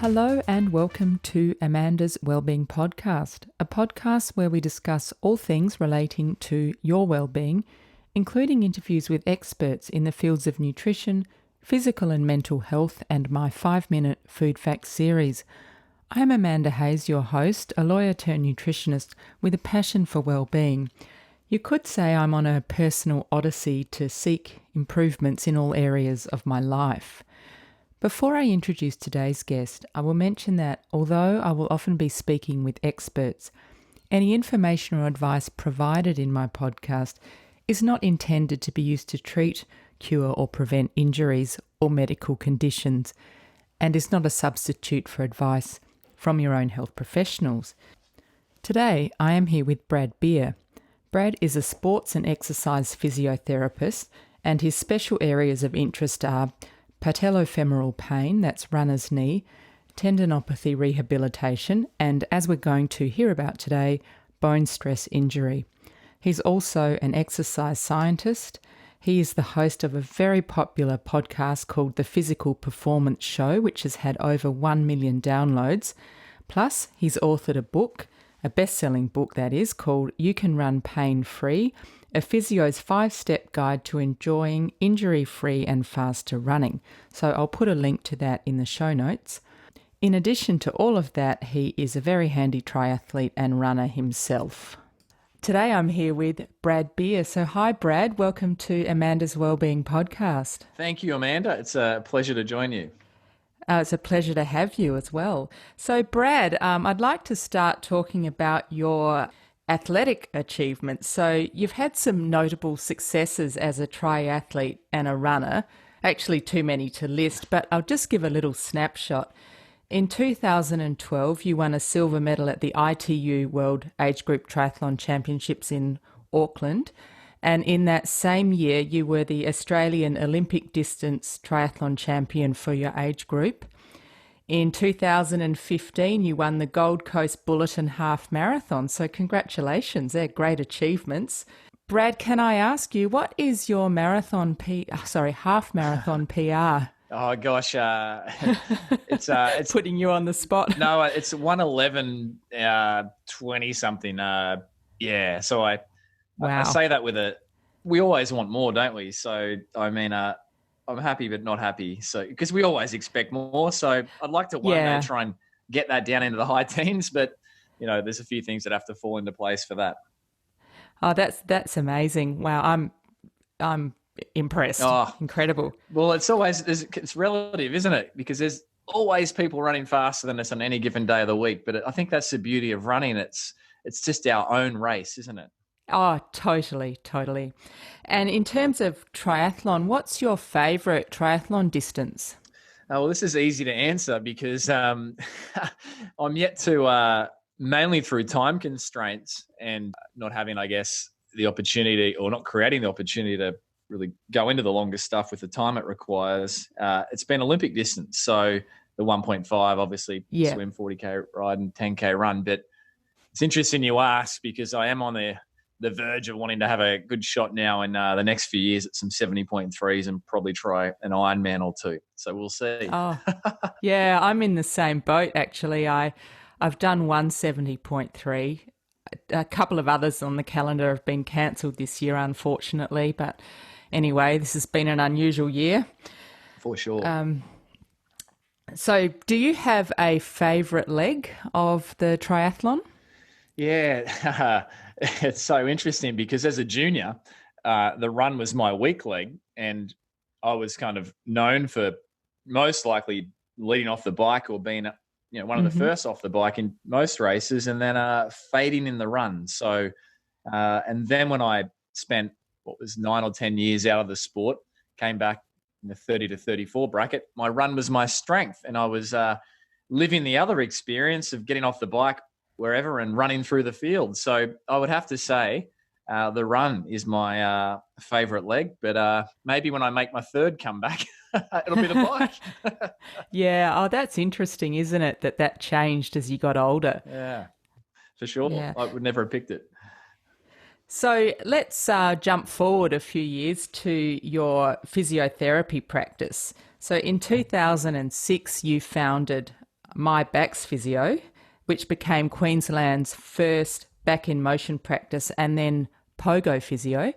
Hello and welcome to Amanda's Wellbeing podcast, a podcast where we discuss all things relating to your well-being, including interviews with experts in the fields of nutrition, physical and mental health, and my 5-minute food facts series. I am Amanda Hayes, your host, a lawyer turned nutritionist with a passion for well-being. You could say I'm on a personal odyssey to seek improvements in all areas of my life. Before I introduce today's guest, I will mention that although I will often be speaking with experts, any information or advice provided in my podcast is not intended to be used to treat, cure or prevent injuries or medical conditions, and is not a substitute for advice from your own health professionals. Today, I am here with Brad Beer. Brad is a sports and exercise physiotherapist, and his special areas of interest are patellofemoral pain, that's runner's knee, tendinopathy rehabilitation, and as we're going to hear about today, bone stress injury. He's also an exercise scientist. He is the host of a very popular podcast called The Physical Performance Show, which has had over 1 million downloads. Plus, he's authored a book, a best-selling book that is, called You Can Run Pain-Free, a physio's 5-step guide to enjoying injury-free and faster running. So I'll put a link to that in the show notes. In addition to all of that, he is a very handy triathlete and runner himself. Today I'm here with Brad Beer. So hi Brad, welcome to Amanda's Wellbeing podcast. Thank you, Amanda. It's a pleasure to join you. It's a pleasure to have you as well. So Brad, I'd like to start talking about your athletic achievements. So you've had some notable successes as a triathlete and a runner, actually too many to list, but I'll just give a little snapshot. In 2012, you won a silver medal at the ITU World Age Group Triathlon Championships in Auckland. And in that same year, you were the Australian Olympic distance triathlon champion for your age group. In 2015, you won the Gold Coast Bulletin Half Marathon. So congratulations, they're great achievements. Brad, can I ask you, what is your half marathon PR? Oh gosh, it's putting you on the spot. No, it's 1:11, 20 something. Yeah, so I say that we always want more, don't we? So I mean, I'm happy but not happy. So because we always expect more. So I'd like to one day try and get that down into the high teens, but there's a few things that have to fall into place for that. Oh, that's amazing! Wow, I'm impressed. Oh, incredible. Well, it's relative, isn't it? Because there's always people running faster than us on any given day of the week. But I think that's the beauty of running. It's just our own race, isn't it? Oh, totally. And in terms of triathlon, what's your favourite triathlon distance? Well, this is easy to answer because I'm yet to, mainly through time constraints and not having, I guess, the opportunity or not creating the opportunity to really go into the longest stuff with the time it requires. It's been Olympic distance. So the 1.5, obviously, swim, 40K ride and 10K run. But it's interesting you ask because I am on the verge of wanting to have a good shot now in the next few years at some 70.3s and probably try an Ironman or two. So we'll see. Oh, yeah, I'm in the same boat, actually. I've done 170.3. A couple of others on the calendar have been cancelled this year, unfortunately. But anyway, this has been an unusual year. For sure. So do you have a favourite leg of the triathlon? Yeah, it's so interesting because as a junior, the run was my weak leg and I was kind of known for most likely leading off the bike or being, one of the first off the bike in most races and then fading in the run. So, and then when I spent what was 9 or 10 years out of the sport, came back in the 30 to 34 bracket, my run was my strength and I was living the other experience of getting off the bike wherever and running through the field. So I would have to say the run is my favorite leg, but maybe when I make my third comeback, it'll be the bike. Yeah. Oh, that's interesting, isn't it? That changed as you got older. Yeah, for sure. Yeah. I would never have picked it. So let's jump forward a few years to your physiotherapy practice. So in 2006, you founded My Back's Physio, which became Queensland's first back in motion practice, and then Pogo Physio.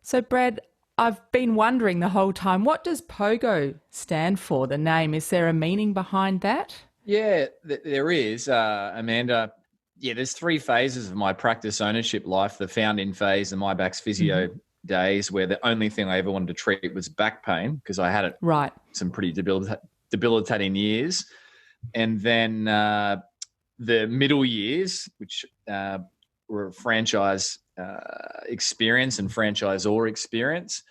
So, Brad, I've been wondering the whole time, what does Pogo stand for, the name? Is there a meaning behind that? Yeah, there is, Amanda. Yeah, there's three phases of my practice ownership life: the founding phase, the My Back's Physio days, where the only thing I ever wanted to treat was back pain because I had it Right. some pretty debilitating years. And then the middle years, which were franchise experience and franchisor experience.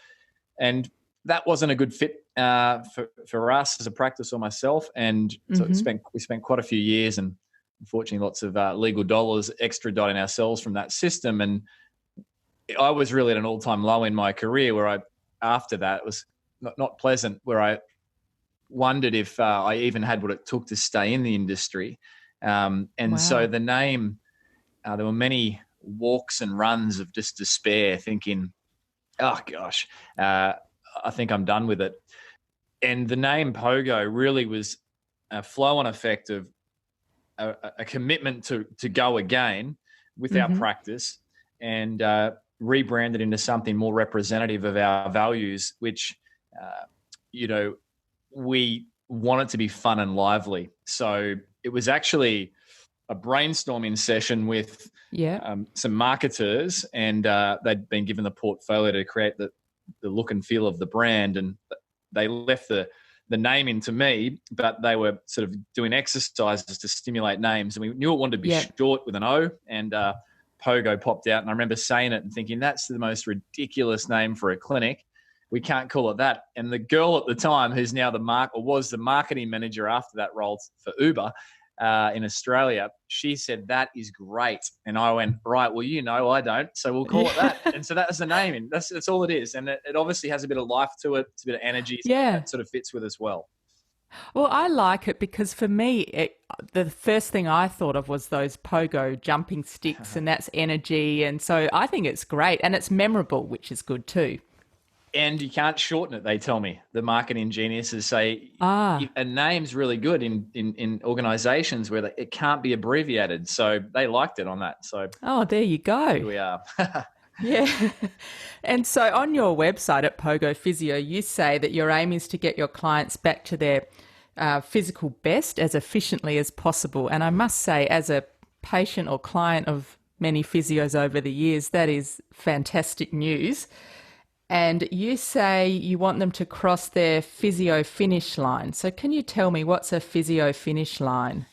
And that wasn't a good fit for us as a practice or myself. And so we spent quite a few years, and unfortunately lots of legal dollars extraditing ourselves from that system. And I was really at an all-time low in my career where after that, it was not pleasant, where I wondered if I even had what it took to stay in the industry. So the name, there were many walks and runs of just despair, thinking, oh gosh, I think I'm done with it. And the name Pogo really was a flow-on effect of a commitment to go again with our practice and rebrand it into something more representative of our values, which, we want it to be fun and lively. So it was actually a brainstorming session with some marketers, and they'd been given the portfolio to create the look and feel of the brand, and they left the naming to me, but they were sort of doing exercises to stimulate names, and we knew it wanted to be short with an O, and Pogo popped out. And I remember saying it and thinking, that's the most ridiculous name for a clinic. We can't call it that. And the girl at the time, who's now was the marketing manager after that role for Uber in Australia, she said, that is great. And I went, right, well, I don't, so we'll call it that. And so that was the naming. That's all it is. And it obviously has a bit of life to it. It's a bit of energy. That sort of fits with as well. Well, I like it because for me, the first thing I thought of was those pogo jumping sticks, and that's energy. And so I think it's great, and it's memorable, which is good too. And you can't shorten it, they tell me. The marketing geniuses say a name's really good in organizations where it can't be abbreviated. So they liked it on that. So there you go. Here we are. Yeah. And so on your website at Pogo Physio, you say that your aim is to get your clients back to their physical best as efficiently as possible. And I must say, as a patient or client of many physios over the years, that is fantastic news. And you say you want them to cross their physio finish line. So can you tell me, what's a physio finish line?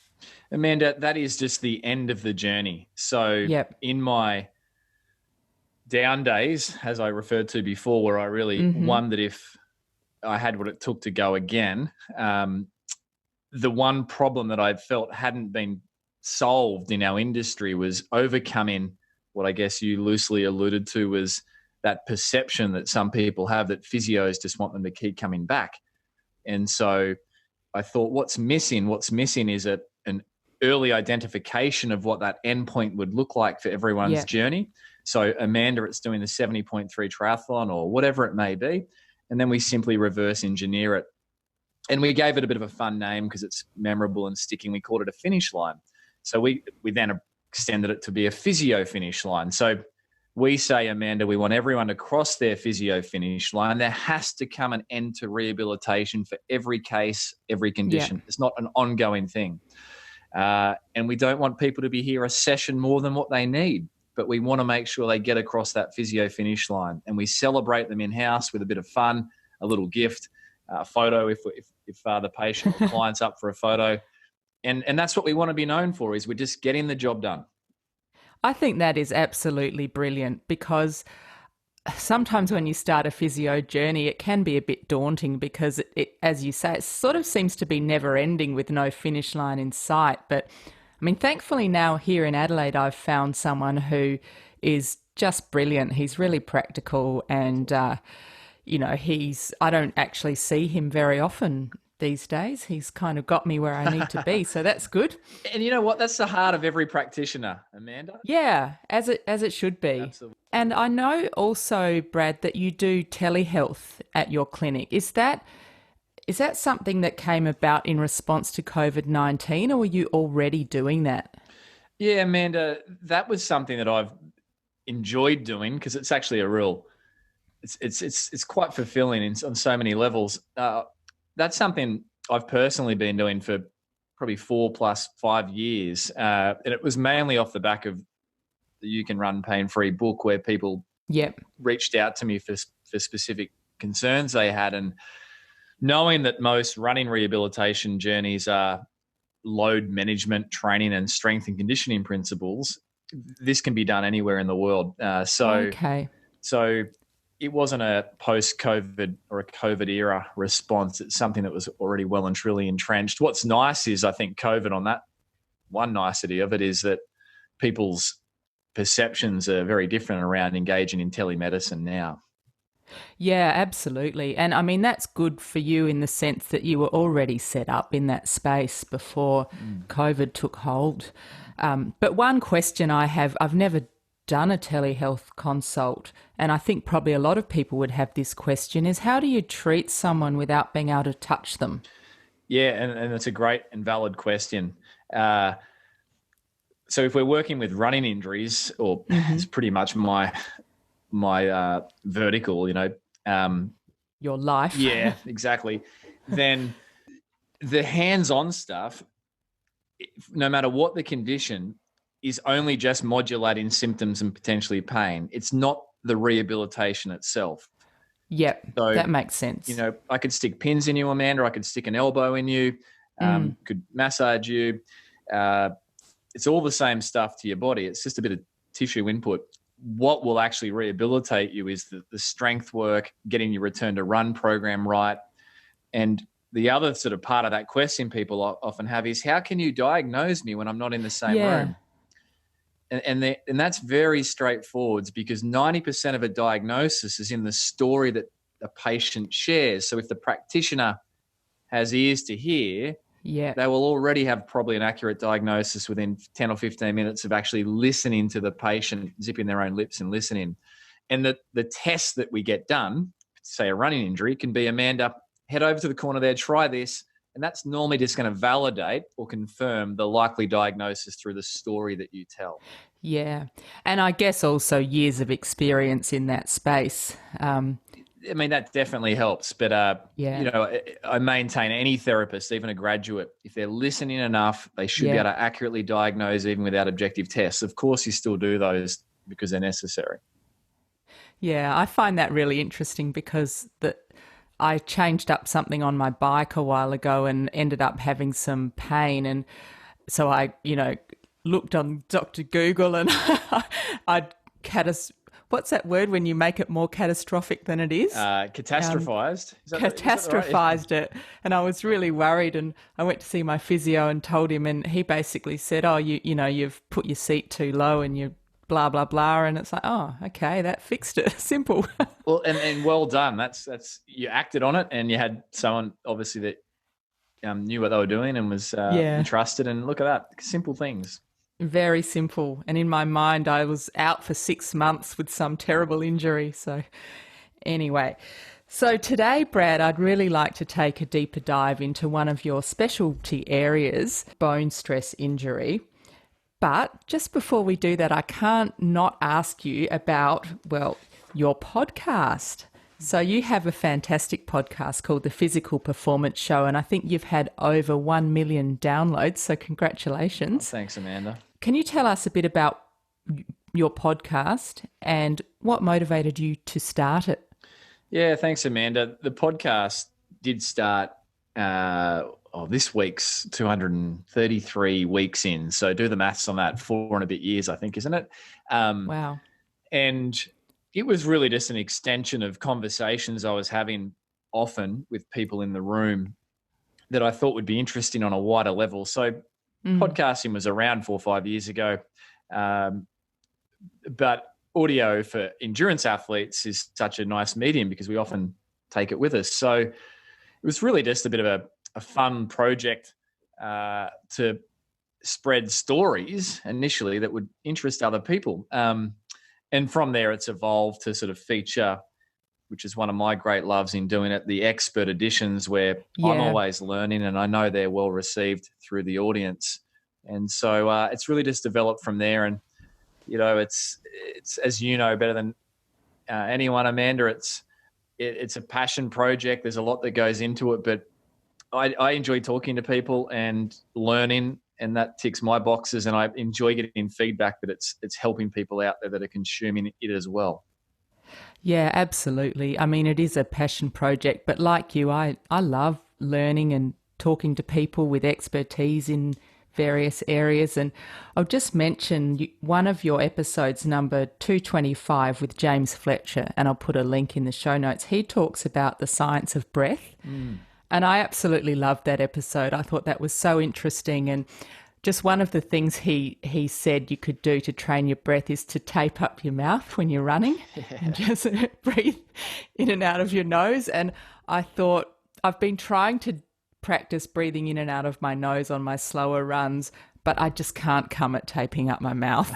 Amanda, that is just the end of the journey. So in my down days, as I referred to before, where I really wondered if I had what it took to go again, the one problem that I felt hadn't been solved in our industry was overcoming what I guess you loosely alluded to was that perception that some people have that physios just want them to keep coming back. And so I thought, what's missing? What's missing is an early identification of what that endpoint would look like for everyone's journey. So Amanda, it's doing the 70.3 triathlon or whatever it may be. And then we simply reverse engineer it. And we gave it a bit of a fun name because it's memorable and sticking. We called it a finish line. So we then extended it to be a physio finish line. So we say, Amanda, we want everyone to cross their physio finish line. There has to come an end to rehabilitation for every case, every condition. Yeah. It's not an ongoing thing. And we don't want people to be here a session more than what they need, but we want to make sure they get across that physio finish line. And we celebrate them in-house with a bit of fun, a little gift, a photo if the patient or client's up for a photo. And that's what we want to be known for, is we're just getting the job done. I think that is absolutely brilliant, because sometimes when you start a physio journey, it can be a bit daunting because it, as you say, it sort of seems to be never ending with no finish line in sight. But I mean, thankfully now here in Adelaide, I've found someone who is just brilliant. He's really practical, and, I don't actually see him very often these days. He's kind of got me where I need to be. So that's good. And you know what? That's the heart of every practitioner, Amanda. Yeah, as it should be. Absolutely. And I know also, Brad, that you do telehealth at your clinic. Is that Is that something that came about in response to COVID-19, or were you already doing that? Yeah, Amanda, that was something that I've enjoyed doing because it's actually a real, it's quite fulfilling on so many levels. That's something I've personally been doing for probably 4 plus 5 years, and it was mainly off the back of the You Can Run Pain Free book, where people Yep. reached out to me for specific concerns they had, and knowing that most running rehabilitation journeys are load management training and strength and conditioning principles, this can be done anywhere in the world. Okay. So it wasn't a post-COVID or a COVID era response. It's something that was already well and truly entrenched. What's nice is, I think, COVID, on that, one nicety of it is that people's perceptions are very different around engaging in telemedicine now. Yeah, absolutely. And I mean, that's good for you in the sense that you were already set up in that space before COVID took hold. But one question I have, I've never done a telehealth consult, and I think probably a lot of people would have this question, is how do you treat someone without being able to touch them? Yeah, and it's a great and valid question. So if we're working with running injuries, or it's pretty much my vertical, Your life. yeah, exactly. Then the hands-on stuff, no matter what the condition, is only just modulating symptoms and potentially pain. It's not the rehabilitation itself. Yep, So, that makes sense. I could stick pins in you, Amanda. I could stick an elbow in you, could massage you. It's all the same stuff to your body. It's just a bit of tissue input. What will actually rehabilitate you is the strength work, getting your return to run program right. And the other sort of part of that question people often have is, how can you diagnose me when I'm not in the same room? And that's very straightforward, because 90% of a diagnosis is in the story that the patient shares. So if the practitioner has ears to hear, Yeah. they will already have probably an accurate diagnosis within 10 or 15 minutes of actually listening to the patient, zipping their own lips and listening. And the test that we get done, say a running injury, can be, Amanda, head over to the corner there, try this. And that's normally just going to validate or confirm the likely diagnosis through the story that you tell. Yeah. And I guess also years of experience in that space. I mean, that definitely helps. But, I maintain any therapist, even a graduate, if they're listening enough, they should be able to accurately diagnose even without objective tests. Of course, you still do those because they're necessary. Yeah, I find that really interesting because I changed up something on my bike a while ago and ended up having some pain. And so I, looked on Dr. Google and what's that word when you make it more catastrophic than it is? Catastrophized. Catastrophized it. And I was really worried, and I went to see my physio and told him, and he basically said, oh, you've put your seat too low and you blah, blah, blah. And it's like, oh, okay, that fixed it. Simple. Well, and well done. That's you acted on it, and you had someone obviously that knew what they were doing and was entrusted. And look at that, simple things. Very simple. And in my mind, I was out for 6 months with some terrible injury. So anyway, so today, Brad, I'd really like to take a deeper dive into one of your specialty areas, bone stress injury. But just before we do that, I can't not ask you about, your podcast. So you have a fantastic podcast called The Physical Performance Show, and I think you've had over 1 million downloads, so congratulations. Oh, thanks, Amanda. Can you tell us a bit about your podcast and what motivated you to start it? Yeah, thanks, Amanda. The podcast did start this week's 233 weeks in. So do the maths on that, 4 and a bit years, I think, isn't it? Wow. And it was really just an extension of conversations I was having often with people in the room that I thought would be interesting on a wider level. So podcasting was around 4 or 5 years ago. But audio for endurance athletes is such a nice medium because we often take it with us. So it was really just a bit of a fun project to spread stories initially that would interest other people. And from there, it's evolved to sort of feature which is one of my great loves in doing it, the expert editions where I'm Yeah. always learning, and I know they're well received through the audience. And so it's really just developed from there. And, it's as you know better than anyone, Amanda, it's a passion project. There's a lot that goes into it, but I enjoy talking to people and learning, and that ticks my boxes. And I enjoy getting feedback that it's helping people out there that are consuming it as well. Yeah, absolutely. I mean, it is a passion project, but like you, I love learning and talking to people with expertise in various areas. And I'll just mention one of your episodes, number 225 with James Fletcher, and I'll put a link in the show notes. He talks about the science of breath. And I absolutely loved that episode. I thought that was so interesting. And just one of the things he said you could do to train your breath is to tape up your mouth when you're running and just breathe in and out of your nose. And I thought, I've been trying to practice breathing in and out of my nose on my slower runs, but I just can't come at taping up my mouth.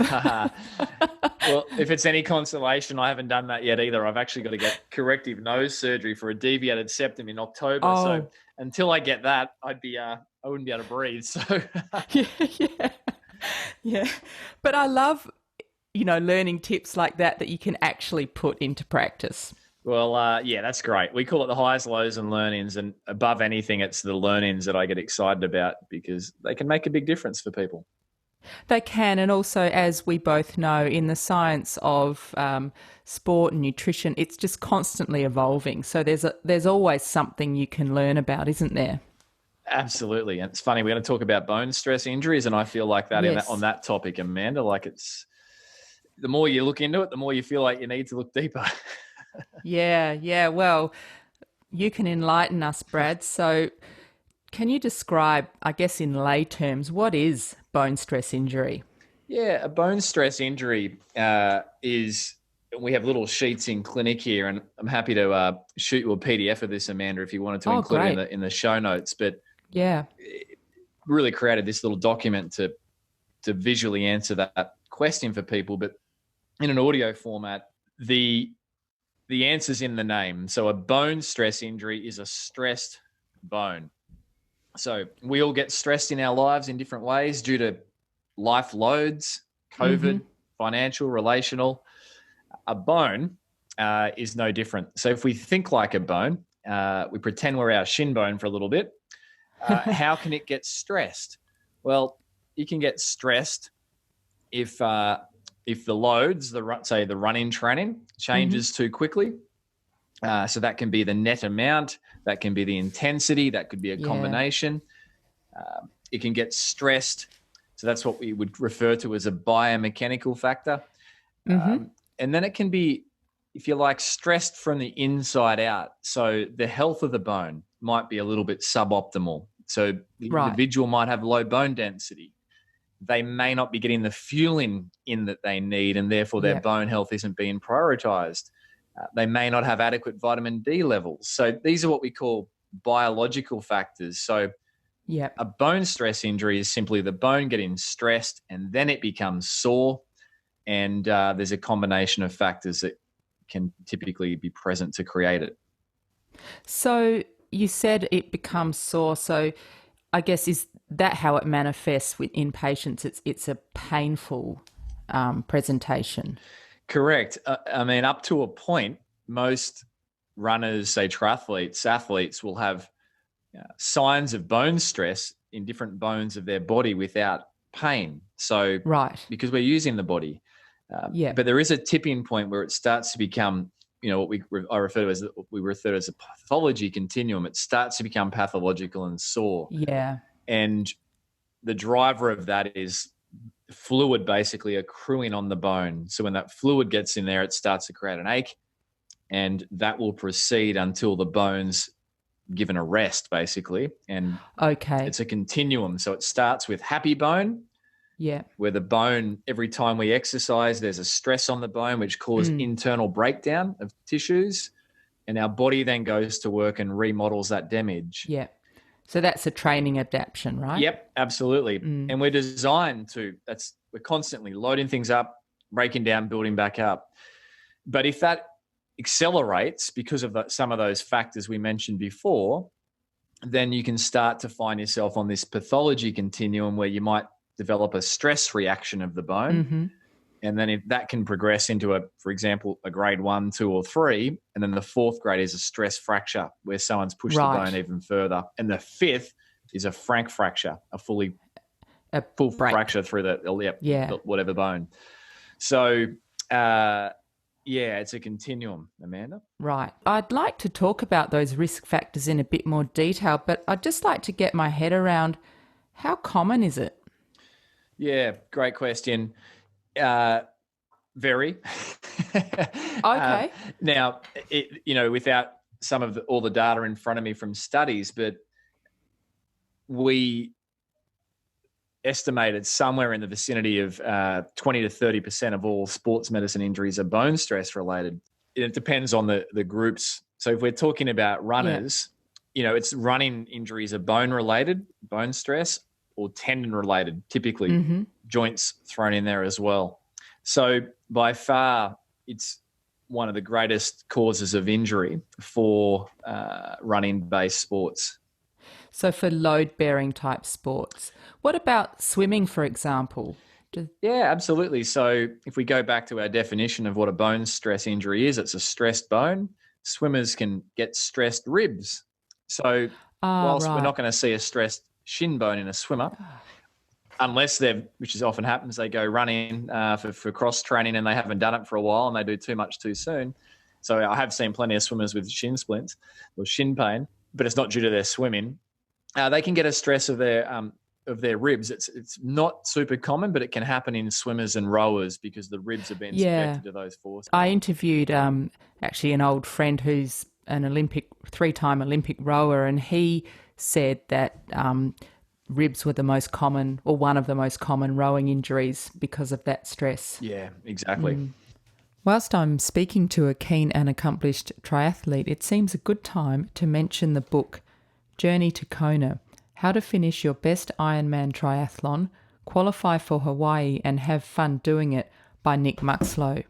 Well, if it's any consolation, I haven't done that yet either. I've actually got to get corrective nose surgery for a deviated septum in October. Oh. So until I get that, I wouldn't be able to breathe. So Yeah. But I love, learning tips like that you can actually put into practice. Well, that's great. We call it the highs, lows, and learnings. And above anything, it's the learnings that I get excited about because they can make a big difference for people. They can, and also, as we both know, in the science of sport and nutrition, it's just constantly evolving. So there's always something you can learn about, isn't there? Absolutely. And it's funny, we're going to talk about bone stress injuries, and I feel like that, Yes. on that topic, Amanda, like the more you look into it, the more you feel like you need to look deeper. Yeah. Well, you can enlighten us, Brad. So can you describe, I guess in lay terms, what is bone stress injury? Yeah, a bone stress injury is, we have little sheets in clinic here, and I'm happy to shoot you a PDF of this, Amanda, if you wanted to include great. it in the show notes. But Yeah. really created this little document to visually answer that question for people, but in an audio format. The answer's in the name. So a bone stress injury is a stressed bone. So we all get stressed in our lives in different ways due to life loads, COVID, financial, relational. A bone is no different. So if we think like a bone, we pretend we're our shin bone for a little bit. How can it get stressed? Well, you can get stressed if the loads, say the run-in training, changes too quickly. So that can be the net amount, that can be the intensity, that could be a combination. It can get stressed. So that's what we would refer to as a biomechanical factor. And then it can be, if you like, stressed from the inside out. So the health of the bone might be a little bit suboptimal. So the individual might have low bone density. They may not be getting the fueling in that they need, and therefore their bone health isn't being prioritized. They may not have adequate vitamin D levels. So these are what we call biological factors. So a bone stress injury is simply the bone getting stressed and then it becomes sore. And there's a combination of factors that can typically be present to create it. So you said it becomes sore. So I guess, is that how it manifests in patients? It's a painful presentation. Correct. I mean, up to a point, most runners, say triathletes, athletes will have signs of bone stress in different bones of their body without pain. So because we're using the body. But there is a tipping point where it starts to become, what we refer to as a pathology continuum. It starts to become pathological and sore. Yeah. And the driver of that is fluid basically accruing on the bone. So when that fluid gets in there, it starts to create an ache, and that will proceed until the bone's given a rest, basically. And it's a continuum. So it starts with happy bone, where the bone, every time we exercise, there's a stress on the bone, which causes internal breakdown of tissues. And our body then goes to work and remodels that damage. Yeah. So that's a training adaptation, right? Yep, absolutely. And we're designed to, we're constantly loading things up, breaking down, building back up. But if that accelerates because of some of those factors we mentioned before, then you can start to find yourself on this pathology continuum where you might develop a stress reaction of the bone. Mm-hmm. And then if that can progress into for example, a grade 1, 2, or 3. And then the fourth grade is a stress fracture where someone's pushed the bone even further. And the fifth is a frank fracture, a full fracture through the whatever bone. So, it's a continuum, Amanda. Right. I'd like to talk about those risk factors in a bit more detail, but I'd just like to get my head around how common is it? Yeah, great question. Very. Okay. Now, without some of all the data in front of me from studies, but we estimated somewhere in the vicinity of 20 to 30% of all sports medicine injuries are bone stress related. It depends on the groups. So if we're talking about runners, it's running injuries are bone related, bone stress, or tendon related, typically joints thrown in there as well. So by far, it's one of the greatest causes of injury for running-based sports. So for load-bearing type sports. What about swimming, for example? Yeah, absolutely. So if we go back to our definition of what a bone stress injury is, it's a stressed bone. Swimmers can get stressed ribs. So whilst we're not going to see a stressed shin bone in a swimmer, unless which is often happens, they go running for cross training and they haven't done it for a while and they do too much too soon. So I have seen plenty of swimmers with shin splints or shin pain, but it's not due to their swimming. They can get a stress of their ribs. It's not super common, but it can happen in swimmers and rowers because the ribs have been subjected to those forces. I interviewed actually an old friend who's an 3-time Olympic rower, and he said that ribs were the most common, or one of the most common rowing injuries because of that stress. Yeah, exactly. Whilst I'm speaking to a keen and accomplished triathlete, it seems a good time to mention the book Journey to Kona, How to Finish Your Best Ironman Triathlon, Qualify for Hawaii and Have Fun Doing It by Nick Muxlow.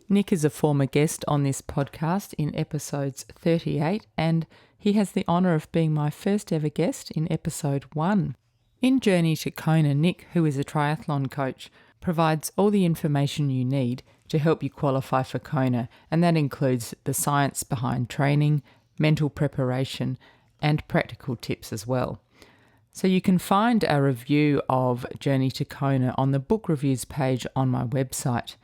Nick is a former guest on this podcast in episodes 38, and he has the honour of being my first ever guest in episode 1. In Journey to Kona, Nick, who is a triathlon coach, provides all the information you need to help you qualify for Kona, and that includes the science behind training, mental preparation, and practical tips as well. So you can find a review of Journey to Kona on the book reviews page on my website.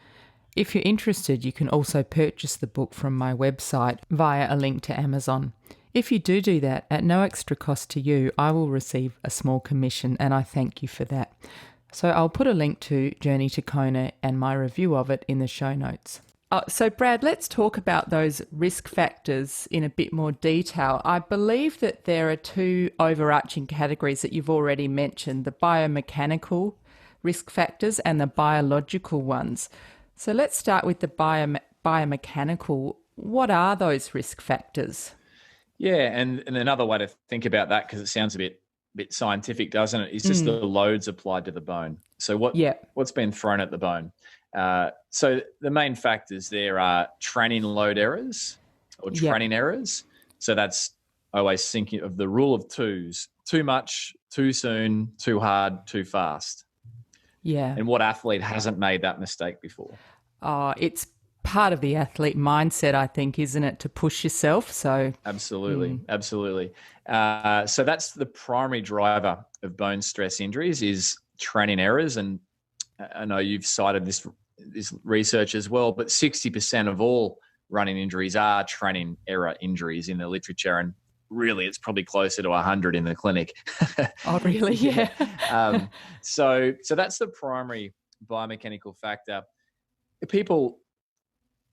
If you're interested, you can also purchase the book from my website via a link to Amazon. If you do that, at no extra cost to you, I will receive a small commission, and I thank you for that. So I'll put a link to Journey to Kona and my review of it in the show notes. So Brad, let's talk about those risk factors in a bit more detail. I believe that there are 2 overarching categories that you've already mentioned, the biomechanical risk factors and the biological ones. So let's start with the biomechanical. What are those risk factors? Yeah, and another way to think about that, because it sounds a bit scientific, doesn't it, is just the loads applied to the bone. So what's been thrown at the bone? So the main factors there are training load errors or training errors. So that's always thinking of the rule of 2s: too much, too soon, too hard, too fast. Yeah. And what athlete hasn't made that mistake before? It's part of the athlete mindset, I think, isn't it, to push yourself? So absolutely. So that's the primary driver of bone stress injuries is training errors. And I know you've cited this research as well, but 60% of all running injuries are training error injuries in the literature, and really it's probably closer to 100 in the clinic. Oh, really? Yeah. So that's the primary biomechanical factor. People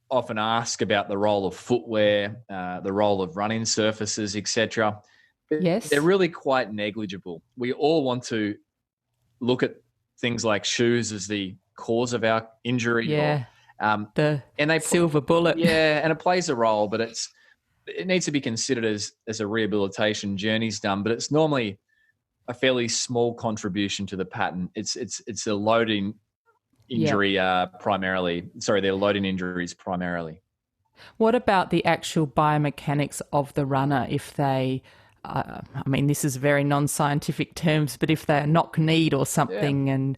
often ask about the role of footwear, the role of running surfaces, etc. Yes. They're really quite negligible. We all want to look at things like shoes as the cause of our injury. Yeah. Silver bullet. Yeah, and it plays a role, but it needs to be considered as a rehabilitation journey's done, but it's normally a fairly small contribution to the pattern. It's a loading injury primarily. Sorry, they're loading injuries primarily. What about the actual biomechanics of the runner if they, I mean, this is very non-scientific terms, but if they're knock-kneed or Yeah. something and...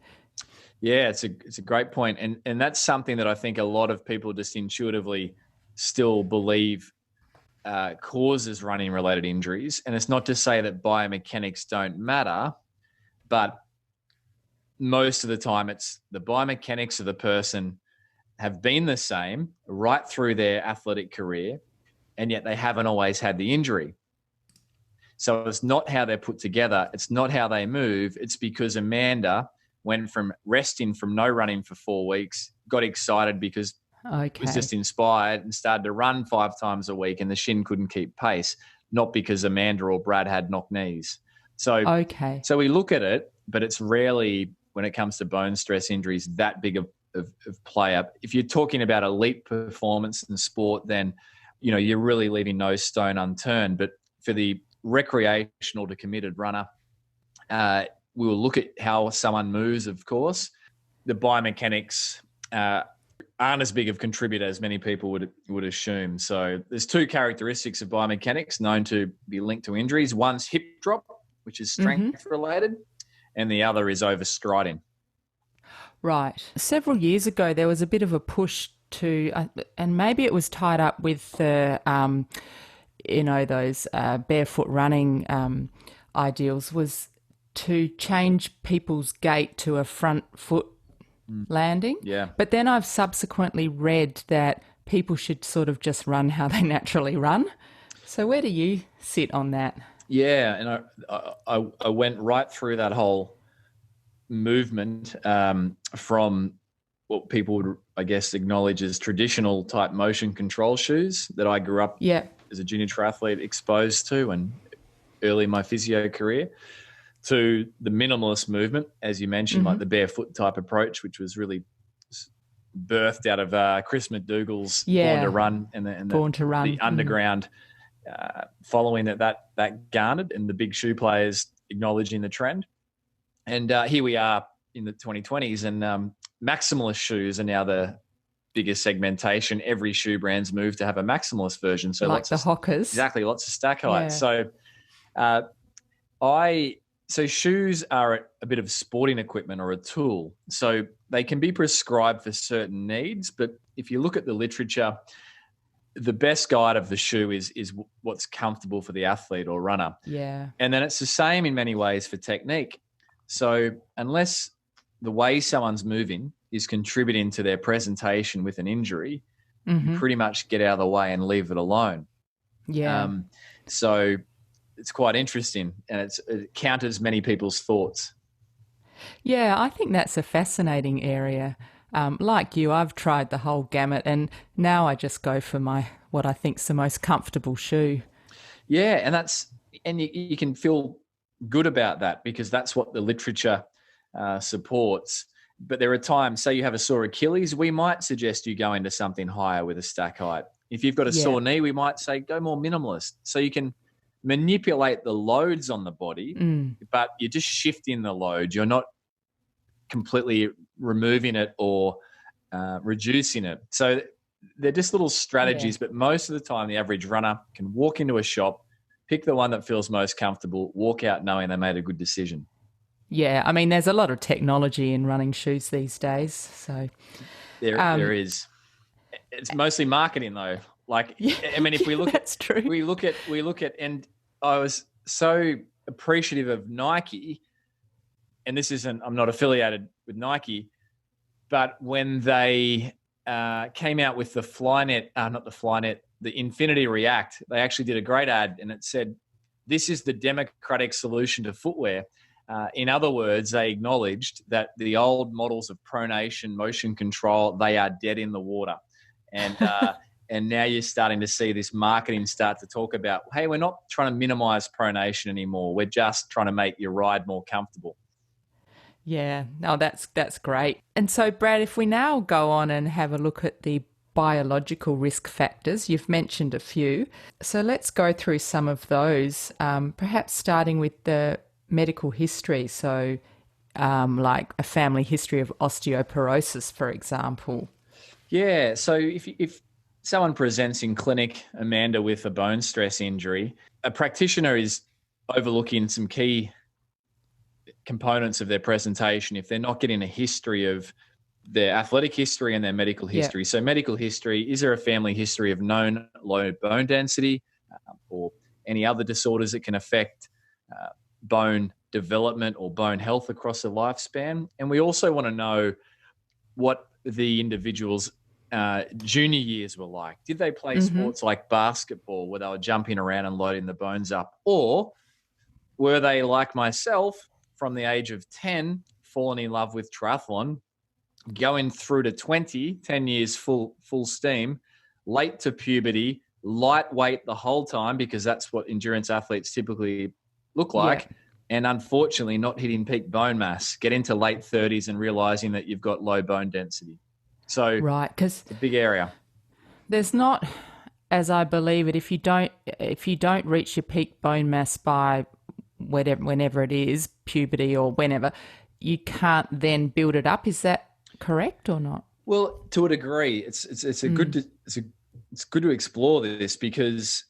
Yeah, it's a great point. And that's something that I think a lot of people just intuitively still believe causes running related injuries. And it's not to say that biomechanics don't matter, but most of the time it's the biomechanics of the person have been the same right through their athletic career, and yet they haven't always had the injury. So it's not how they're put together. It's not how they move. It's because Amanda went from resting from no running for 4 weeks, got excited because was just inspired and started to run 5 times a week, and the shin couldn't keep pace, not because Amanda or Brad had knock knees. So we look at it, but it's rarely, when it comes to bone stress injuries, that big of player. If you're talking about elite performance in sport, then you're really leaving no stone unturned. But for the recreational to committed runner, we will look at how someone moves, of course. The biomechanics aren't as big of a contributor as many people would assume. So there's 2 characteristics of biomechanics known to be linked to injuries. One's hip drop, which is strength related, and the other is overstriding. Right. Several years ago, there was a bit of a push to, and maybe it was tied up with the, those barefoot running ideals, was to change people's gait to a front foot landing. Yeah. But then I've subsequently read that people should sort of just run how they naturally run. So where do you sit on that? Yeah, and I went right through that whole movement from what people would, I guess, acknowledge as traditional type motion control shoes that I grew up as a junior triathlete exposed to and early in my physio career, to the minimalist movement, as you mentioned, like the barefoot type approach, which was really birthed out of Chris McDougall's Born to Run and the underground following that garnered, and the big shoe players acknowledging the trend. And here we are in the 2020s, and maximalist shoes are now the biggest segmentation. Every shoe brand's moved to have a maximalist version. So like the Hockers. Exactly, lots of stack height. Yeah. So shoes are a bit of sporting equipment or a tool. So they can be prescribed for certain needs, but if you look at the literature, the best guide of the shoe is what's comfortable for the athlete or runner. Yeah. And then it's the same in many ways for technique. So unless the way someone's moving is contributing to their presentation with an injury, you pretty much get out of the way and leave it alone. Yeah. So it's quite interesting, and it counters many people's thoughts. Yeah, I think that's a fascinating area. Like you, I've tried the whole gamut, and now I just go for what I think's the most comfortable shoe. Yeah, and you can feel good about that because that's what the literature supports. But there are times, say you have a sore Achilles, we might suggest you go into something higher with a stack height. If you've got a sore knee, we might say go more minimalist. So you can manipulate the loads on the body, but you're just shifting the load. You're not completely removing it or reducing it. So they're just little strategies, but most of the time the average runner can walk into a shop, pick the one that feels most comfortable, walk out knowing they made a good decision. Yeah, I mean, there's a lot of technology in running shoes these days. So there is. It's mostly marketing though. Like, I mean, if we look that's true. We look at, and I was so appreciative of Nike, and I'm not affiliated with Nike, but when they came out with the the Infinity React, they actually did a great ad, and it said, "This is the democratic solution to footwear." In other words, they acknowledged that the old models of pronation, motion control, they are dead in the water. And and now you're starting to see this marketing start to talk about, hey, we're not trying to minimize pronation anymore. We're just trying to make your ride more comfortable. Yeah, no, that's great. And so, Brad, if we now go on and have a look at the biological risk factors, you've mentioned a few. So let's go through some of those, perhaps starting with the medical history. So like a family history of osteoporosis, for example. Yeah, so if someone presents in clinic, Amanda, with a bone stress injury, a practitioner is overlooking some key components of their presentation if they're not getting a history of their athletic history and their medical Yeah. history. So medical history, is there a family history of known low bone density or any other disorders that can affect bone development or bone health across a lifespan? And we also want to know what the individual's junior years were like. Did they play sports like basketball where they were jumping around and loading the bones up? Or were they like myself from the age of 10, fallen in love with triathlon, going through to 20, 10 years full steam, late to puberty, lightweight the whole time because that's what endurance athletes typically look like, and unfortunately not hitting peak bone mass, get into late 30s and realizing that you've got low bone density. So Right, because it's a big area. there's not, as I believe it, if you don't reach your peak bone mass by whenever it is, puberty or whenever, you can't then build it up. Is that correct or not? Well, to a degree, it's good to explore this, because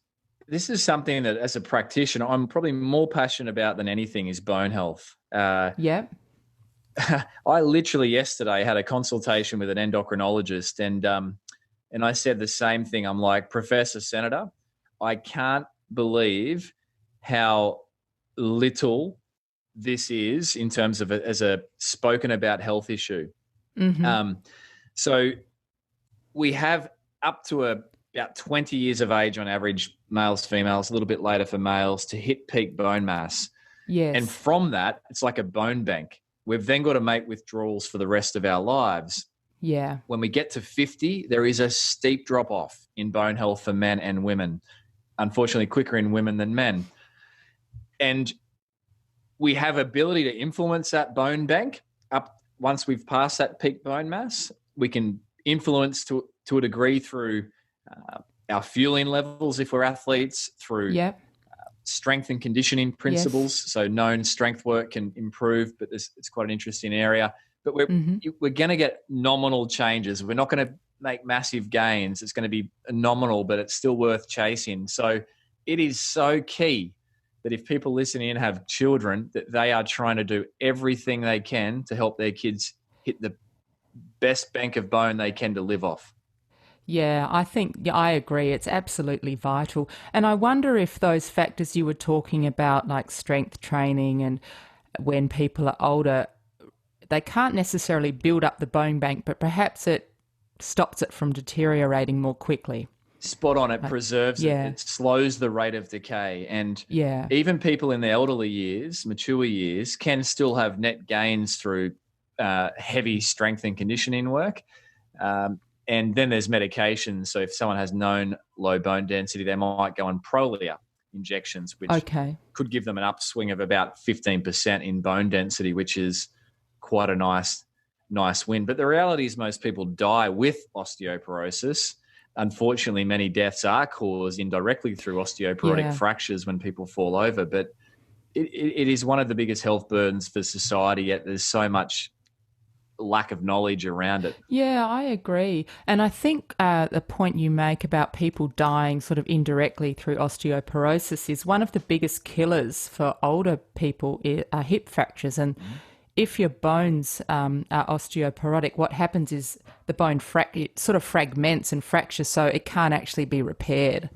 this is something that as a practitioner, I'm probably more passionate about than anything is bone health. Yeah. I literally yesterday had a consultation with an endocrinologist, and I said the same thing. I'm like, Professor Senator, I can't believe how little this is in terms of as a spoken about health issue. So we have up to about 20 years of age on average, males, females, a little bit later for males, to hit peak bone mass. Yes. And from that, it's like a bone bank. We've then got to make withdrawals for the rest of our lives. Yeah. When we get to 50, there is a steep drop off in bone health for men and women. Unfortunately, quicker in women than men. And we have ability to influence that bone bank up once we've passed that peak bone mass. We can influence to a degree through our fueling levels if we're athletes, through strength and conditioning principles. Yes. So known strength work can improve, but it's quite an interesting area. But we're going to get nominal changes. We're not going to make massive gains. It's going to be nominal, but it's still worth chasing. So it is so key that if people listening in have children, that they are trying to do everything they can to help their kids hit the best bank of bone they can to live off. Yeah, I agree. It's absolutely vital. And I wonder if those factors you were talking about, like strength training and when people are older, they can't necessarily build up the bone bank, but perhaps it stops it from deteriorating more quickly. Spot on. It preserves it. It slows the rate of decay. And even people in their elderly years, mature years, can still have net gains through heavy strength and conditioning work. And then there's medications. So if someone has known low bone density, they might go on Prolia injections, which could give them an upswing of about 15% in bone density, which is quite a nice win. But the reality is most people die with osteoporosis. Unfortunately, many deaths are caused indirectly through osteoporotic fractures when people fall over. But it is one of the biggest health burdens for society, yet there's so much lack of knowledge around it. Yeah, I agree. And I think the point you make about people dying sort of indirectly through osteoporosis is one of the biggest killers for older people are hip fractures. And if your bones are osteoporotic, what happens is the bone it sort of fragments and fractures, so it can't actually be repaired.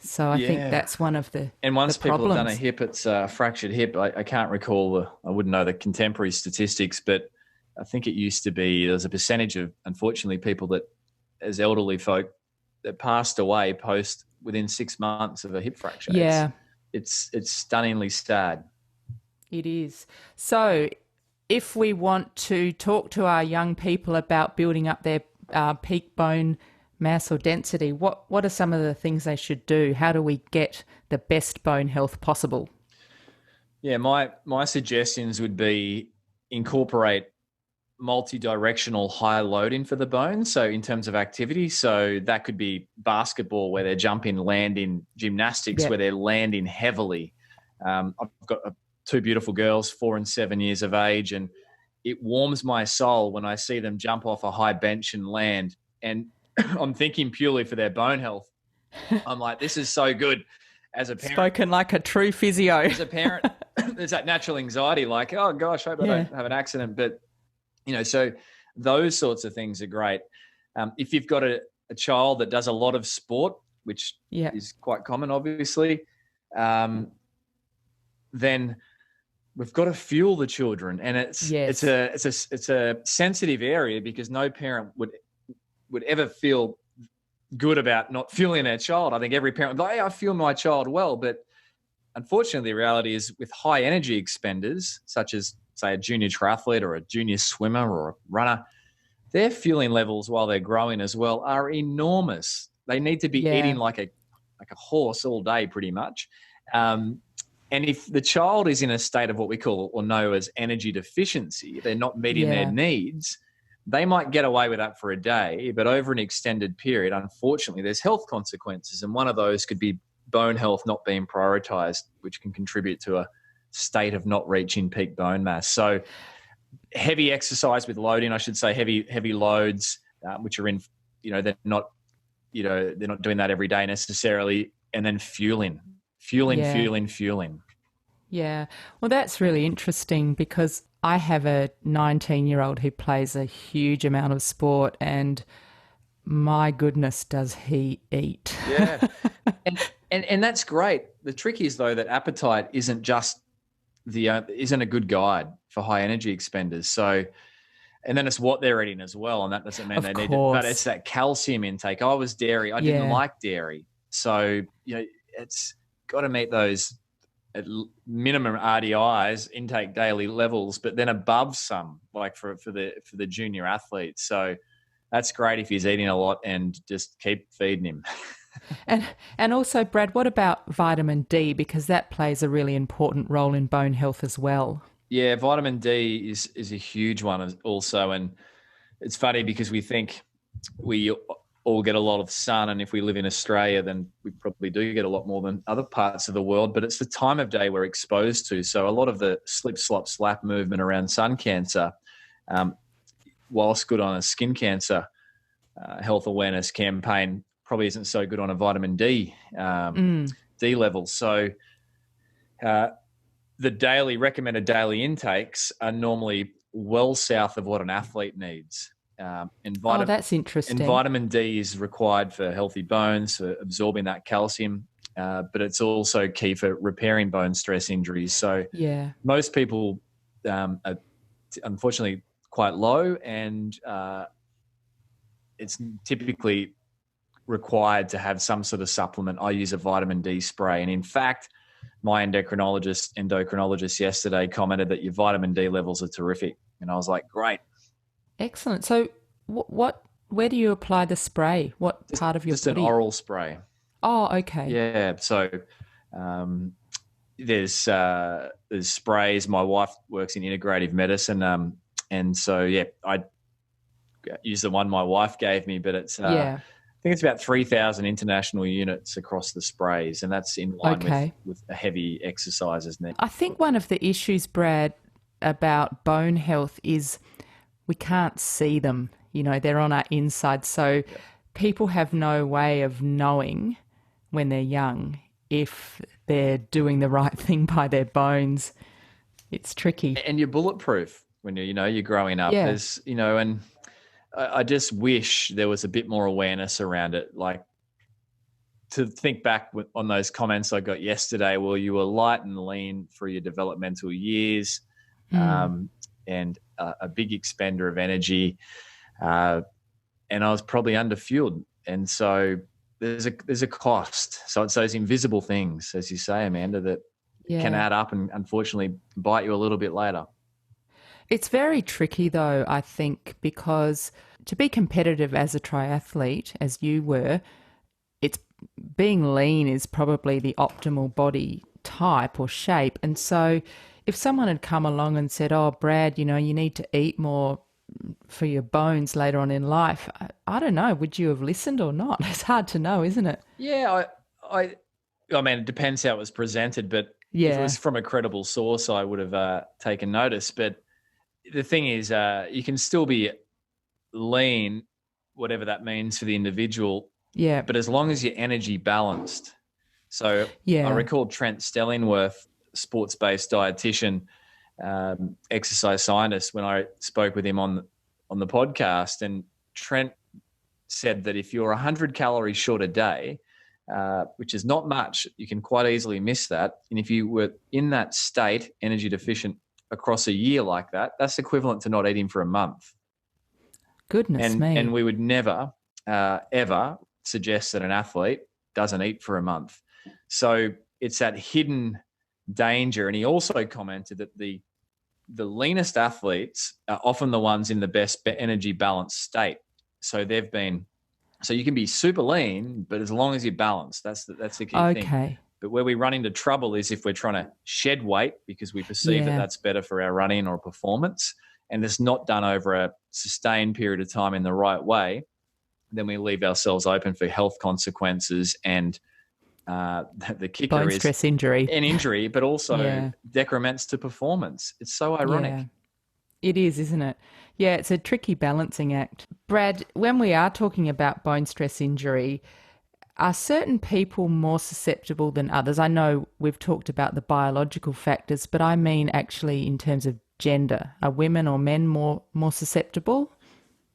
So I think that's one of the And once the people problems. have done a hip, it's a fractured hip. I can't recall, I wouldn't know the contemporary statistics, but I think it used to be there's a percentage of, unfortunately, people that as elderly folk that passed away within 6 months of a hip fracture. Yeah. It's stunningly sad. It is. So if we want to talk to our young people about building up their peak bone mass or density, what are some of the things they should do? How do we get the best bone health possible? Yeah, my suggestions would be incorporate multi-directional high loading for the bones. So in terms of activity, so that could be basketball where they're jumping, landing, gymnastics where they're landing heavily. I've got two beautiful girls, 4 and 7 years of age, and it warms my soul when I see them jump off a high bench and land. And I'm thinking purely for their bone health. I'm like, this is so good as a parent. Spoken like a true physio. As a parent, there's that natural anxiety, like, oh gosh, hope I don't have an accident. But, so those sorts of things are great. If you've got a child that does a lot of sport, which is quite common, obviously, then we've got to fuel the children. And it's a sensitive area, because no parent would ever feel good about not fueling their child. I think every parent would go, hey, I fuel my child well. But unfortunately, the reality is with high energy expenders, such as, say, a junior triathlete or a junior swimmer or a runner, their fueling levels while they're growing as well are enormous. They need to be eating like a horse all day, pretty much. And if the child is in a state of what we call or know as energy deficiency, they're not meeting their needs, they might get away with that for a day, but over an extended period, unfortunately, there's health consequences. And one of those could be bone health not being prioritized, which can contribute to a state of not reaching peak bone mass. So heavy exercise with loading, I should say, heavy loads, which are in, they're not doing that every day necessarily. And then fueling. Yeah. Well, that's really interesting, because I have a 19-year-old who plays a huge amount of sport, and my goodness, does he eat. Yeah. And that's great. The trick is, though, that appetite isn't just isn't a good guide for high energy expenders. So, and then it's what they're eating as well. And that doesn't mean they need it, but it's that calcium intake. I was dairy. I didn't like dairy. So, it's got to meet those at minimum RDIs, intake daily levels, but then above some, like for the junior athlete. So that's great if he's eating a lot, and just keep feeding him. And also, Brad, what about vitamin D? Because that plays a really important role in bone health as well. Yeah, vitamin D is a huge one also. And it's funny because we think we all get a lot of sun, and if we live in Australia, then we probably do get a lot more than other parts of the world, but it's the time of day we're exposed to. So a lot of the slip, slop, slap movement around sun cancer, whilst good on a skin cancer health awareness campaign, probably isn't so good on a vitamin D D level. So the recommended daily intakes are normally well south of what an athlete needs. That's interesting. And vitamin D is required for healthy bones, for absorbing that calcium, but it's also key for repairing bone stress injuries. So most people are unfortunately quite low, and it's typically required to have some sort of supplement. I use a vitamin D spray. And in fact, my endocrinologist yesterday commented that your vitamin D levels are terrific. And I was like, great. Excellent. So where do you apply the spray? What part of your body? Just an oral spray. Oh, okay. Yeah. So there's sprays. My wife works in integrative medicine. And so, I use the one my wife gave me, but it's, I think it's about 3,000 international units across the sprays, and that's in line with a heavy exercises. I think one of the issues, Brad, about bone health is we can't see them. They're on our inside. So people have no way of knowing when they're young if they're doing the right thing by their bones. It's tricky. And you're bulletproof when you're growing up. Yeah. There's, and I just wish there was a bit more awareness around it. Like, to think back on those comments I got yesterday, well, you were light and lean for your developmental years, and a big expender of energy, and I was probably underfueled. And so there's a cost. So it's those invisible things, as you say, Amanda, that can add up and unfortunately bite you a little bit later. It's very tricky, though, I think, because to be competitive as a triathlete, as you were, it's being lean is probably the optimal body type or shape. And so if someone had come along and said, oh, Brad, you need to eat more for your bones later on in life, I don't know, would you have listened or not? It's hard to know, isn't it? Yeah, I mean, it depends how it was presented, but if it was from a credible source, I would have taken notice. But the thing is, you can still be lean whatever that means for the individual. Yeah. But as long as your energy balanced. So I Yeah. recall Trent Stellingworth, sports-based dietitian, exercise scientist, when I spoke with him on the podcast, and Trent said that if you're 100 calories short a day, which is not much, you can quite easily miss that. And if you were in that state, energy deficient, across a year like that, that's equivalent to not eating for a month. Goodness me. And we would never, ever suggest that an athlete doesn't eat for a month. So it's that hidden danger. And he also commented that the leanest athletes are often the ones in the best energy balanced state. So you can be super lean, but as long as you're balanced, that's the key thing. But where we run into trouble is if we're trying to shed weight because we perceive that that's better for our running or performance, and it's not done over a sustained period of time in the right way, then we leave ourselves open for health consequences and the kicker bone is stress injury. An injury, but also decrements to performance. It's so ironic. Yeah. It is, isn't it? Yeah, it's a tricky balancing act. Brad, when we are talking about bone stress injury, are certain people more susceptible than others? I know we've talked about the biological factors, but I mean actually in terms of gender. Are women or men more susceptible?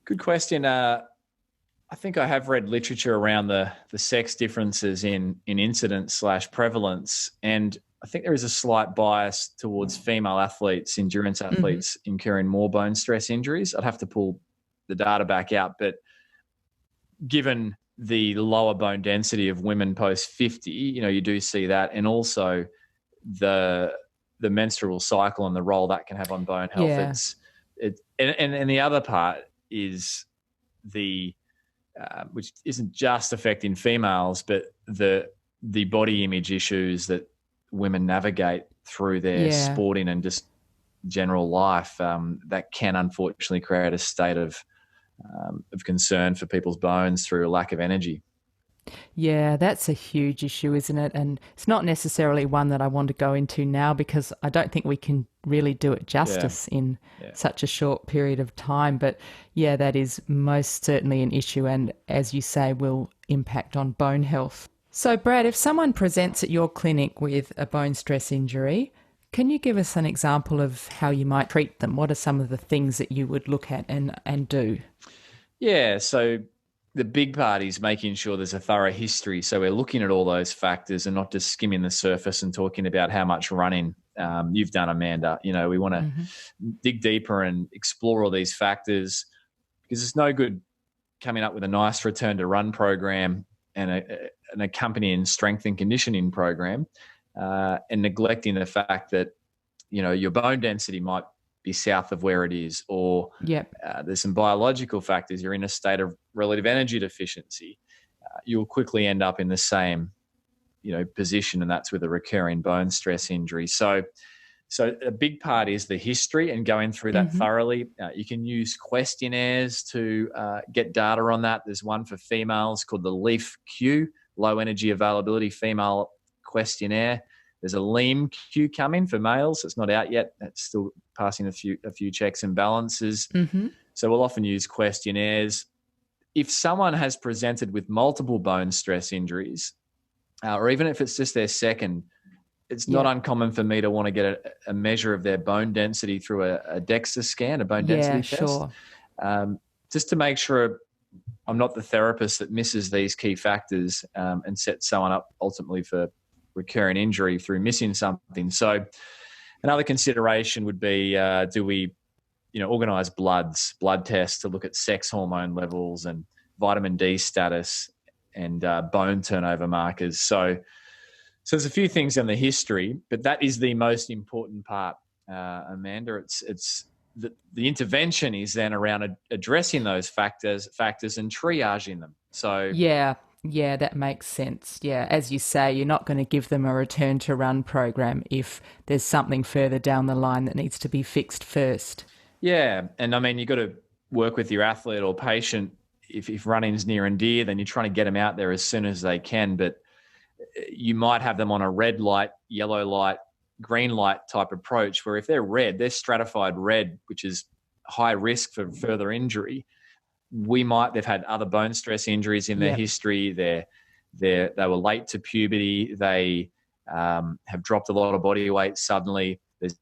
Good question. I think I have read literature around the sex differences in incidence / prevalence, and I think there is a slight bias towards female athletes, endurance athletes, incurring more bone stress injuries. I'd have to pull the data back out, but given the lower bone density of women post 50, you do see that, and also the menstrual cycle and the role that can have on bone health. And the other part is the which isn't just affecting females, but the body image issues that women navigate through their sporting and just general life, that can unfortunately create a state of concern for people's bones through a lack of energy. Yeah, that's a huge issue, isn't it? And it's not necessarily one that I want to go into now because I don't think we can really do it justice in such a short period of time. But yeah, that is most certainly an issue, and as you say, will impact on bone health. So Brad, if someone presents at your clinic with a bone stress injury, can you give us an example of how you might treat them? What are some of the things that you would look at and do? Yeah, so the big part is making sure there's a thorough history. So we're looking at all those factors and not just skimming the surface and talking about how much running you've done, Amanda. We want to dig deeper and explore all these factors, because it's no good coming up with a nice return to run program and an accompanying strength and conditioning program and neglecting the fact that, your bone density might be south of where it is, or there's some biological factors. You're in a state of relative energy deficiency. You'll quickly end up in the same, position, and that's with a recurring bone stress injury. So a big part is the history and going through that thoroughly. You can use questionnaires to get data on that. There's one for females called the LEAF-Q, Low Energy Availability Female Questionnaire. There's a LEAM-Q coming for males. It's not out yet. It's still passing a few checks and balances. So we'll often use questionnaires. If someone has presented with multiple bone stress injuries, or even if it's just their second, it's not uncommon for me to want to get a measure of their bone density through a DEXA scan, a bone density test, just to make sure I'm not the therapist that misses these key factors and sets someone up ultimately for recurring injury through missing something. So another consideration would be, do we, organise blood tests to look at sex hormone levels and vitamin D status and bone turnover markers. So there's a few things in the history, but that is the most important part, Amanda. It's the intervention is then around addressing those factors and triaging them. So yeah, that makes sense. Yeah, as you say, you're not going to give them a return to run program if there's something further down the line that needs to be fixed first. Yeah, and I mean, you've got to work with your athlete or patient. If running's near and dear, then you're trying to get them out there as soon as they can. But you might have them on a red light, yellow light, green light type approach, where if they're red, they're stratified red, which is high risk for further injury. they've had other bone stress injuries in their history. They were late to puberty. They have dropped a lot of body weight suddenly. There's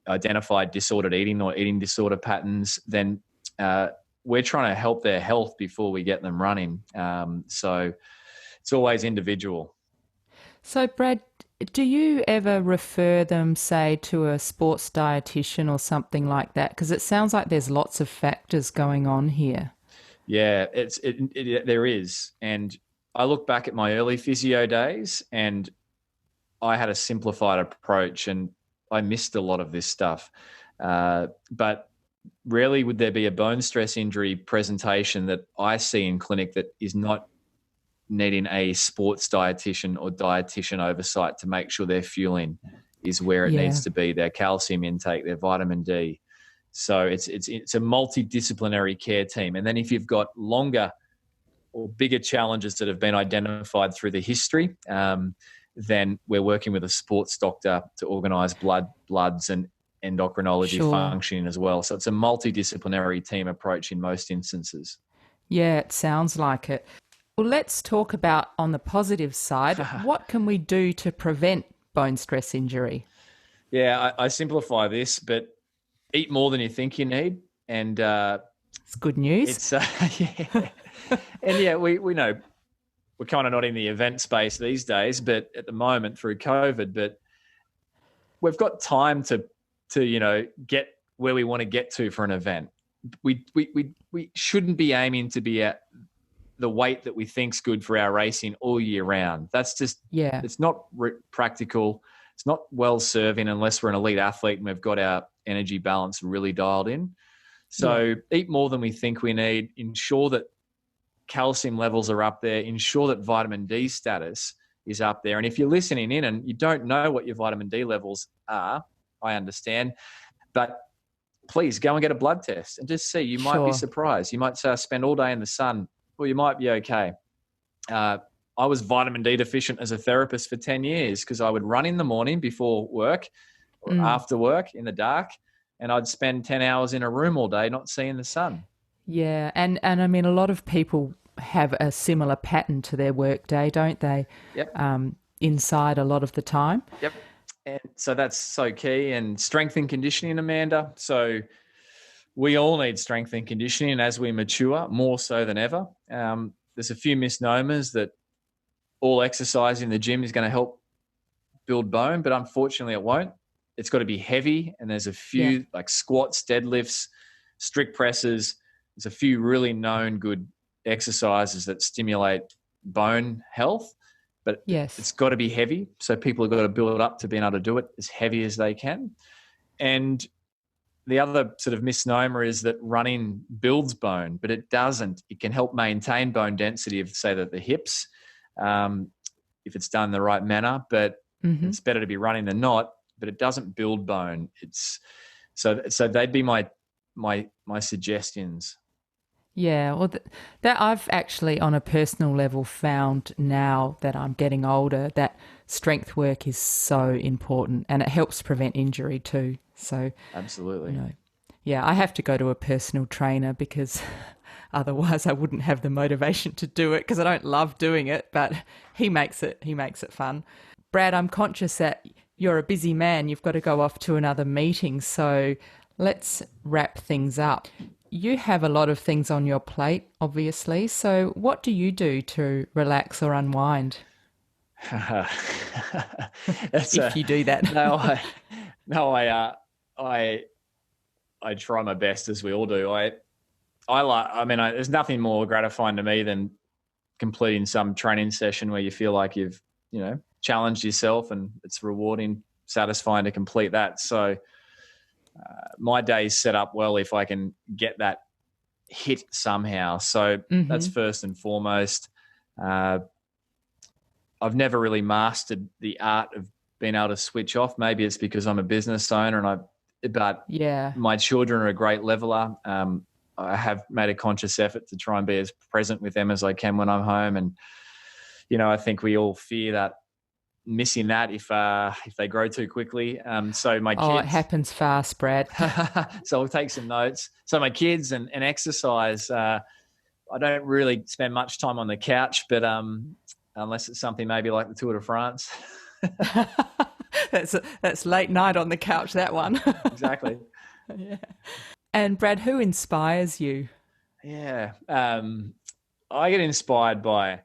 identified disordered eating or eating disorder patterns. Then we're trying to help their health before we get them running. So it's always individual. So, Brad, do you ever refer them, say, to a sports dietitian or something like that? Because it sounds like there's lots of factors going on here. Yeah, there is. And I look back at my early physio days and I had a simplified approach and I missed a lot of this stuff. But rarely would there be a bone stress injury presentation that I see in clinic that is not needing a sports dietitian or dietitian oversight to make sure their fueling is where it needs to be, their calcium intake, their vitamin D. So it's a multidisciplinary care team. And then if you've got longer or bigger challenges that have been identified through the history, then we're working with a sports doctor to organise bloods and endocrinology functioning as well. So it's a multidisciplinary team approach in most instances. Yeah, it sounds like it. Well, let's talk about on the positive side, what can we do to prevent bone stress injury? Yeah, I simplify this, but eat more than you think you need. And it's good news. It's yeah. And yeah, we know we're kind of not in the event space these days, but at the moment through COVID, but we've got time to get where we want to get to for an event. We shouldn't be aiming to be at the weight that we think's good for our racing all year round. That's just, it's not practical. It's not well serving unless we're an elite athlete and we've got our energy balance really dialed in. So eat more than we think we need, ensure that calcium levels are up there, ensure that vitamin D status is up there. And if you're listening in and you don't know what your vitamin D levels are, I understand, but please go and get a blood test and just see. You might be surprised. You might spend all day in the sun. Well, you might be okay. I was vitamin D deficient as a therapist for 10 years because I would run in the morning before work or after work in the dark, and I'd spend 10 hours in a room all day not seeing the sun. Yeah, and I mean, a lot of people have a similar pattern to their work day, don't they? Yep. Inside a lot of the time. Yep. And so that's so key. And strength and conditioning, Amanda. So we all need strength and conditioning as we mature, more so than ever. There's a few misnomers that all exercise in the gym is going to help build bone, but unfortunately it won't. It's got to be heavy, and there's a few like squats, deadlifts, strict presses. There's a few really known good exercises that stimulate bone health, but it's got to be heavy. So people have got to build up to being able to do it as heavy as they can. And the other sort of misnomer is that running builds bone, but it doesn't. It can help maintain bone density of, say, the hips, if it's done in the right manner, but it's better to be running than not, but it doesn't build bone. So they'd be my suggestions. Yeah, well, that I've actually on a personal level found now that I'm getting older that strength work is so important, and it helps prevent injury too. So absolutely, I have to go to a personal trainer because otherwise I wouldn't have the motivation to do it, because I don't love doing it, but he makes it fun. Brad, I'm conscious that you're a busy man. You've got to go off to another meeting, so let's wrap things up. You have a lot of things on your plate, obviously. So what do you do to relax or unwind? If you do that. I try my best, as we all do. There's nothing more gratifying to me than completing some training session where you feel like you've, challenged yourself, and it's rewarding, satisfying to complete that. So my day's set up well if I can get that hit somehow. So that's first and foremost. I've never really mastered the art of being able to switch off. Maybe it's because I'm a business owner but my children are a great leveler. I have made a conscious effort to try and be as present with them as I can when I'm home. And, I think we all fear that missing that if they grow too quickly. So my kids. Oh, it happens fast, Brad. So I'll take some notes. So my kids and exercise. I don't really spend much time on the couch, but unless it's something maybe like the Tour de France. That's late night on the couch, that one. Exactly. Yeah. And Brad, who inspires you? Yeah. I get inspired by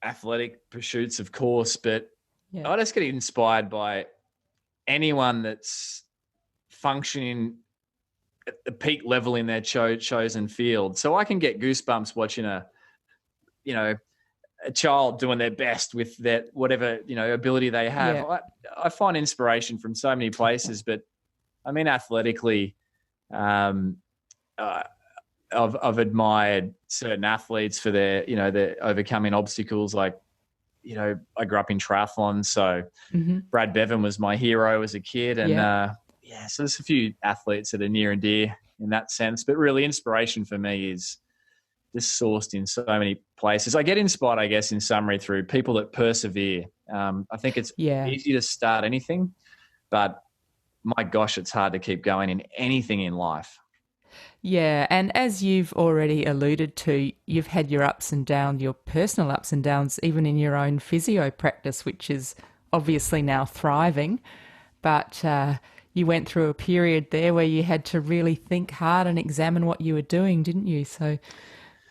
athletic pursuits, of course, but I just get inspired by anyone that's functioning at the peak level in their chosen field. So I can get goosebumps watching a child doing their best with that whatever ability they have. Yeah. I find inspiration from so many places, but I mean athletically, I've admired certain athletes for their their overcoming obstacles. Like I grew up in triathlon, so Brad Bevan was my hero as a kid, and so there's a few athletes that are near and dear in that sense. But really, inspiration for me is just sourced in so many places. I get inspired, I guess, in summary, through people that persevere. I think it's easy to start anything, but my gosh, it's hard to keep going in anything in life. Yeah, and as you've already alluded to, you've had your ups and downs, your personal ups and downs, even in your own physio practice, which is obviously now thriving. But you went through a period there where you had to really think hard and examine what you were doing, didn't you? So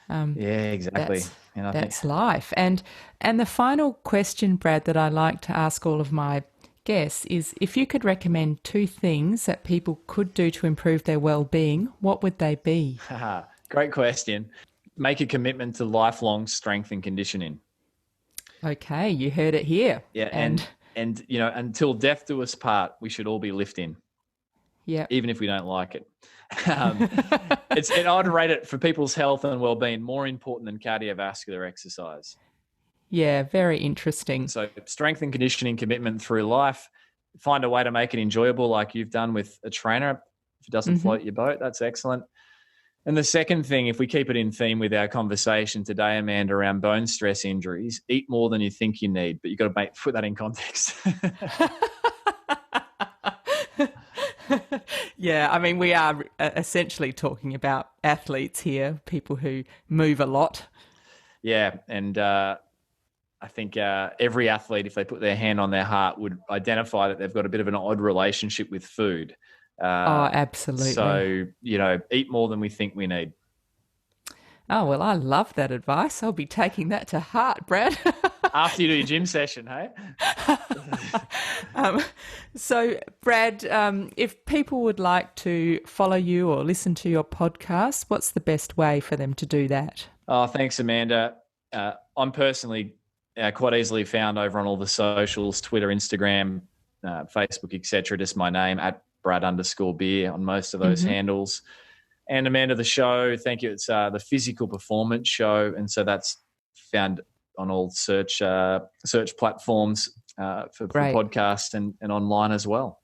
yeah, exactly. That's life. And the final question, Brad, that I like to ask all of my guess is, if you could recommend 2 things that people could do to improve their well-being, what would they be? Great question. Make a commitment to lifelong strength and conditioning. Okay, you heard it here. Yeah, and until death do us part, we should all be lifting. Yeah, even if we don't like it. I'd rate it for people's health and well-being more important than cardiovascular exercise. Yeah, very interesting. So strength and conditioning commitment through life. Find a way to make it enjoyable, like you've done with a trainer. If it doesn't float your boat, that's excellent. And the second thing, if we keep it in theme with our conversation today, Amanda, around bone stress injuries, eat more than you think you need, but you've got to put that in context. Yeah, I mean, we are essentially talking about athletes here, people who move a lot. Yeah, and I think every athlete, if they put their hand on their heart, would identify that they've got a bit of an odd relationship with food. Absolutely. So, eat more than we think we need. Oh, well, I love that advice. I'll be taking that to heart, Brad. After you do your gym session, hey? So, Brad, if people would like to follow you or listen to your podcast, what's the best way for them to do that? Oh, thanks, Amanda. I'm personally quite easily found over on all the socials, Twitter, Instagram, Facebook, etc. Just my name, @Brad_beer on most of those handles. And Amanda, the show, thank you. It's the Physical Performance Show. And so that's found on all search platforms for podcasts and online as well.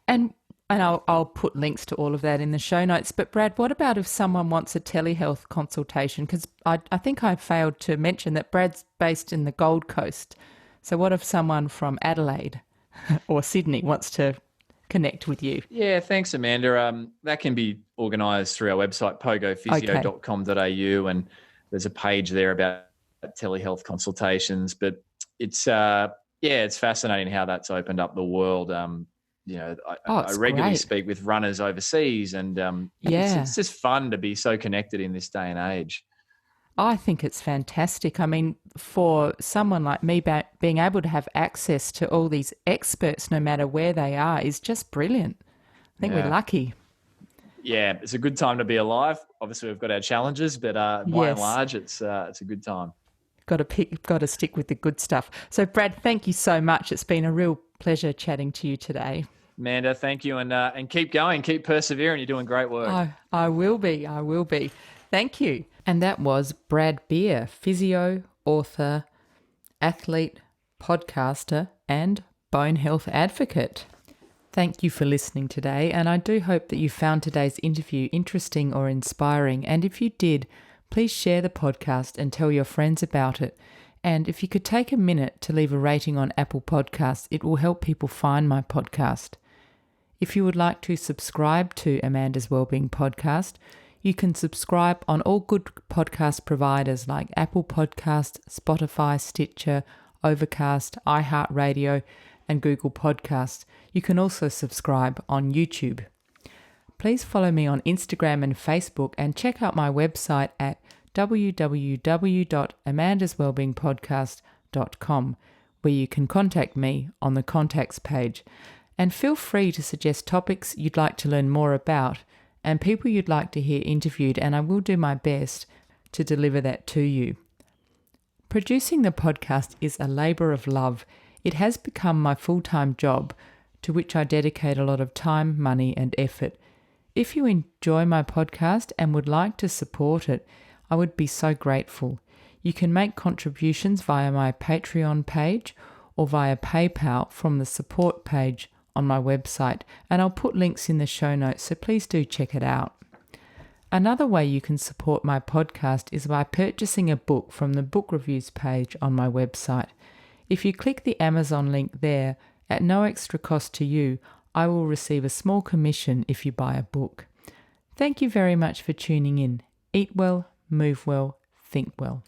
And I'll put links to all of that in the show notes. But Brad, what about if someone wants a telehealth consultation? Because I think I failed to mention that Brad's based in the Gold Coast. So what if someone from Adelaide or Sydney wants to connect with you? Yeah, thanks, Amanda. That can be organised through our website, pogophysio.com.au, and there's a page there about telehealth consultations. But it's it's fascinating how that's opened up the world. I regularly speak with runners overseas, and it's just fun to be so connected in this day and age. I think it's fantastic. I mean, for someone like me, being able to have access to all these experts, no matter where they are, is just brilliant. I think we're lucky. Yeah, it's a good time to be alive. Obviously, we've got our challenges, but by and large, it's a good time. Got to stick with the good stuff. So, Brad, thank you so much. It's been a real pleasure chatting to you today. Amanda, thank you, and keep going, keep persevering. You're doing great work. I will be. Thank you. And that was Brad Beer, physio, author, athlete, podcaster, and bone health advocate. Thank you for listening today, and I do hope that you found today's interview interesting or inspiring. And if you did, please share the podcast and tell your friends about it. And if you could take a minute to leave a rating on Apple Podcasts, it will help people find my podcast. If you would like to subscribe to Amanda's Wellbeing podcast, you can subscribe on all good podcast providers like Apple Podcasts, Spotify, Stitcher, Overcast, iHeartRadio, and Google Podcasts. You can also subscribe on YouTube. Please follow me on Instagram and Facebook, and check out my website at www.amandaswellbeingpodcast.com, where you can contact me on the contacts page. And feel free to suggest topics you'd like to learn more about and people you'd like to hear interviewed, and I will do my best to deliver that to you. Producing the podcast is a labour of love. It has become my full-time job, to which I dedicate a lot of time, money, and effort. If you enjoy my podcast and would like to support it, I would be so grateful. You can make contributions via my Patreon page or via PayPal from the support page on my website, and I'll put links in the show notes, so please do check it out. Another way you can support my podcast is by purchasing a book from the book reviews page on my website. If you click the Amazon link there, at no extra cost to you, I will receive a small commission if you buy a book. Thank you very much for tuning in. Eat well, move well, think well.